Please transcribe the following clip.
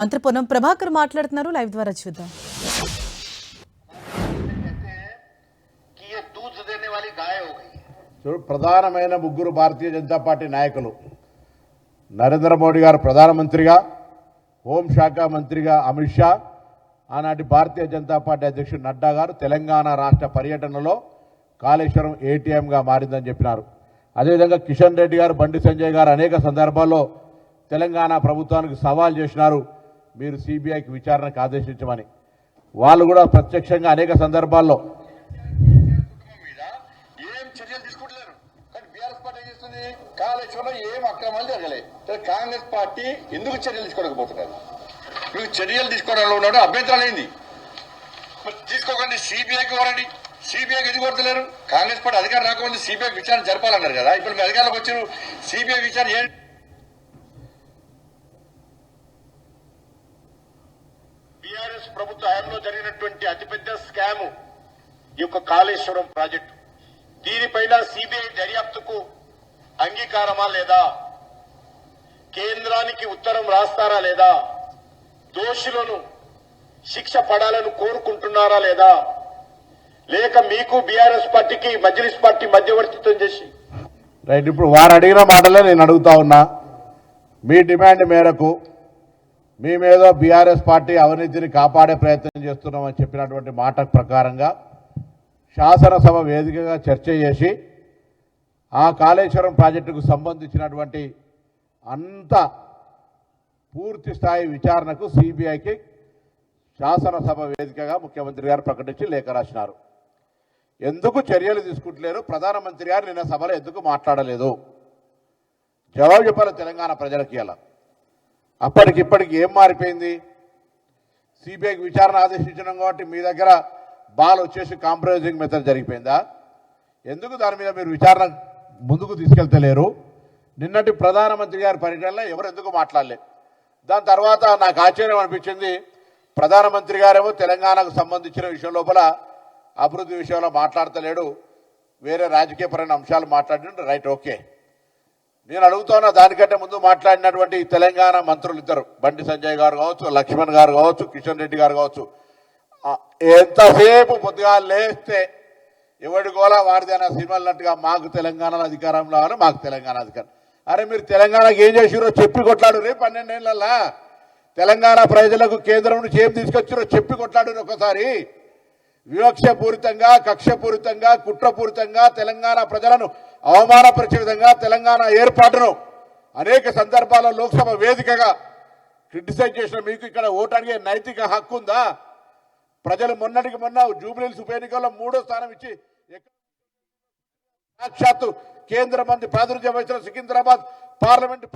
మంత్రి పొన్నం ప్రభాకర్ మాట్లాడుతున్నారు. లైవ్ ద్వారా చూద్దాం. ప్రధానమైన ముగ్గురు భారతీయ జనతా పార్టీ నాయకులు నరేంద్ర మోడీ గారు ప్రధానమంత్రిగా, హోంశాఖ మంత్రిగా అమిత్ షా, ఆనాటి భారతీయ జనతా పార్టీ అధ్యక్షుడు నడ్డా గారు తెలంగాణ రాష్ట్ర పర్యటనలో కాళేశ్వరం ఏటీఎంగా మారిందని చెప్పినారు. అదేవిధంగా కిషన్ రెడ్డి గారు, బండి సంజయ్ గారు అనేక సందర్భాల్లో తెలంగాణ ప్రభుత్వానికి సవాల్ చేసినారు, మీరు సిబిఐకి విచారణకు ఆదేశించమని. వాళ్ళు కూడా ప్రత్యక్షంగా అనేక సందర్భాల్లో కాళేశ్వరంలో ఏం అక్రమాలు జరగలేదు. కాంగ్రెస్ పార్టీ ఎందుకు చర్యలు తీసుకోలేకపోతున్నారు? మీకు చర్యలు తీసుకోవడంలో ఉన్నాడు అభ్యంతరాలు ఏంది? తీసుకోకండి, సిబిఐకి కోరండి. సిబిఐకి ఎందుకు కొడతలేరు? కాంగ్రెస్ పార్టీ అధికారం రాకముందు సిబిఐ విచారణ జరపాలన్నారు కదా, ఇప్పుడు మీ అధికారంలోకి వచ్చారు, సిబిఐ విచారణ ఏంటి? బీఆర్ఎస్ ప్రభుత్వ హయాంలో జరిగినటువంటి అతిపెద్ద స్కామ్ ఈ యొక్క కాళేశ్వరం ప్రాజెక్టు. దీనిపైన సిబిఐ దర్యాప్తుకు అంగీకారమా లేదా? కేంద్రానికి ఉత్తరం రాస్తారా లేదా? దోషులను శిక్ష పడాలని కోరుకుంటున్నారా లేదా? లేక మీకు బీఆర్ఎస్ పార్టీకి మజ్లిస్ పార్టీ మధ్యవర్తిత్వం చేసి రైట్. ఇప్పుడు వారు అడిగిన మాటలే నేను అడుగుతా ఉన్నా. మీ డిమాండ్ మేరకు మేమేదో బీఆర్ఎస్ పార్టీ అవినీతిని కాపాడే ప్రయత్నం చేస్తున్నామని చెప్పినటువంటి మాట ప్రకారంగా శాసనసభ వేదికగా చర్చ చేసి ఆ కాళేశ్వరం ప్రాజెక్టుకు సంబంధించినటువంటి అంత పూర్తి స్థాయి విచారణకు సిబిఐకి శాసనసభ వేదికగా ముఖ్యమంత్రి గారు ప్రకటించి లేఖ రాసినారు. ఎందుకు చర్యలు తీసుకుంటలేరు? ప్రధానమంత్రి గారు నిన్న సభలో ఎందుకు మాట్లాడలేదు? జవాబు చెప్పాలి తెలంగాణ ప్రజలకి. ఇలా అప్పటికిప్పటికి ఏం మారిపోయింది? సిబిఐకి విచారణ ఆదేశించడం కాబట్టి మీ దగ్గర బాల్ వచ్చేసి కాంప్రమైజింగ్ మెథడ్ జరిగిపోయిందా? ఎందుకు దాని మీద మీరు విచారణ ముందుకు తీసుకెళ్తలేరు? నిన్నటి ప్రధానమంత్రి గారి పర్యటనలో ఎవరు ఎందుకు మాట్లాడలేదు? దాని తర్వాత నాకు ఆశ్చర్యం అనిపించింది, ప్రధానమంత్రి గారేమో తెలంగాణకు సంబంధించిన విషయం లోపల అభివృద్ధి విషయంలో మాట్లాడతలేడు, వేరే రాజకీయపరమైన అంశాలు మాట్లాడినట్టు. Right, okay. నేను అడుగుతున్నా, దానికంటే ముందు మాట్లాడినటువంటి తెలంగాణ మంత్రులు ఇద్దరు, బండి సంజయ్ గారు కావచ్చు, లక్ష్మణ్ గారు కావచ్చు, కిషన్ రెడ్డి గారు కావచ్చు, ఎంతసేపు పొద్దుగా లేస్తే ఎవడి గోలా వాడిది అన్న సినిమాలన్నట్టుగా మాకు తెలంగాణలో అధికారంలో అని, మాకు తెలంగాణ అధికారం. అరే మీరు తెలంగాణకు ఏం చేసిరో చెప్పి కొట్లాడు. రే 12 ఏళ్లలా తెలంగాణ ప్రజలకు కేంద్రం నుంచి ఏం తీసుకొచ్చిరో చెప్పి కొట్లాడు. ఒకసారి వివక్షపూరితంగా, కక్షపూరితంగా, కుట్రపూరితంగా తెలంగాణ ప్రజలను అవమానపరిచే విధంగా తెలంగాణ ఏర్పాటును అనేక సందర్భాల్లో లోక్సభ వేదికగా క్రిటిసైజ్ చేసిన మీకు ఇక్కడ ఓటు అడిగే నైతిక హక్కు ఉందా? ప్రజలు మొన్నటికి మొన్న జూబ్లీహిల్స్ ఉప ఎన్నికల్లో 3వ స్థానం ఇచ్చి సాక్షాత్తు కేంద్ర మంత్రి ప్రాతినిధ్యం వహించిన సికింద్రాబాద్ పార్లమెంట్